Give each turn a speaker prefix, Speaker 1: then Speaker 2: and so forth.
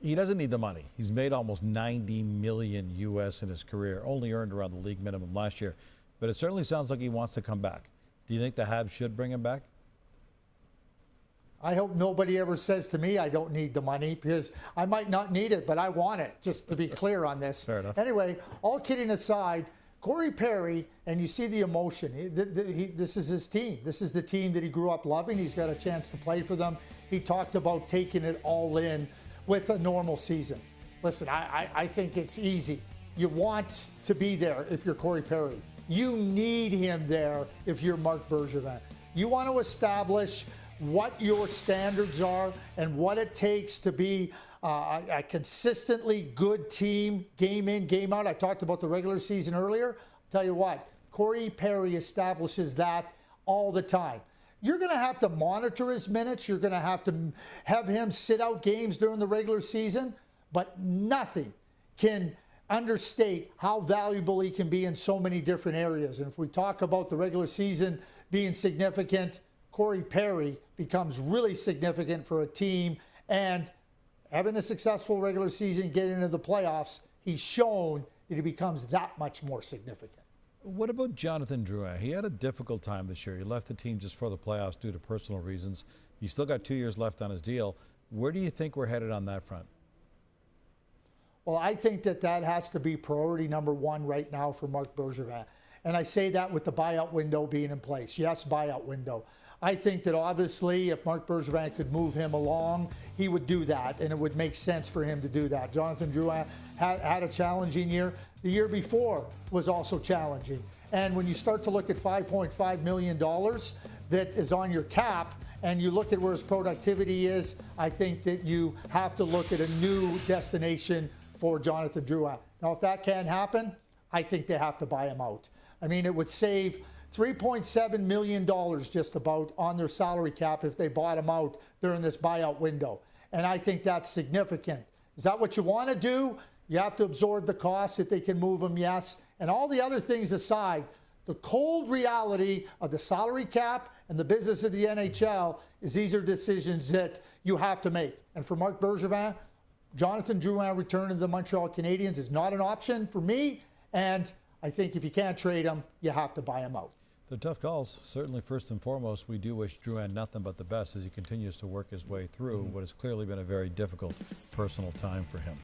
Speaker 1: He doesn't need the money. He's made almost $90 million US in his career, only earned around the league minimum last year. But it certainly sounds like he wants to come back. Do you think the Habs should bring him back?
Speaker 2: I hope nobody ever says to me I don't need the money, because I might not need it, but I want it, just to be clear on this.
Speaker 1: Fair enough.
Speaker 2: Anyway, all kidding aside, Corey Perry, and you see the emotion. This is his team. This is the team that he grew up loving. He's got a chance to play for them. He talked about taking it all in with a normal season. Listen, I think it's easy. You want to be there if you're Corey Perry. You need him there if you're Marc Bergevin. You want to establish what your standards are and what it takes to be a consistently good team, game in, game out. I talked about the regular season earlier. I'll tell you what, Corey Perry establishes that all the time. You're going to have to monitor his minutes. You're going to have him sit out games during the regular season, but nothing can understate how valuable he can be in so many different areas. And if we talk about the regular season being significant, Corey Perry becomes really significant for a team, and having a successful regular season, getting into the playoffs, he's shown that he becomes that much more significant.
Speaker 1: What about Jonathan Drouin? He had a difficult time this year. He left the team just for the playoffs due to personal reasons. He's still got 2 years left on his deal. Where do you think we're headed on that front?
Speaker 2: Well, I think that has to be priority number one right now for Marc Bergevin. And I say that with the buyout window being in place. Yes, buyout window. I think that obviously if Marc Bergevin could move him along, he would do that, and it would make sense for him to do that. Jonathan Drouin had a challenging year. The year before was also challenging. And when you start to look at $5.5 million that is on your cap, and you look at where his productivity is, I think that you have to look at a new destination for Jonathan Drouin. Now, if that can't happen, I think they have to buy him out. I mean, it would save $3.7 million just about on their salary cap if they bought him out during this buyout window. And I think that's significant. Is that what you want to do? You have to absorb the costs if they can move him, yes. And all the other things aside, the cold reality of the salary cap and the business of the NHL is these are decisions that you have to make. And for Marc Bergevin, Jonathan Drouin returning to the Montreal Canadiens is not an option for me. And I think if you can't trade him, you have to buy him out.
Speaker 1: They're tough calls. Certainly, first and foremost, we do wish Drouin nothing but the best as he continues to work his way through what has clearly been a very difficult personal time for him.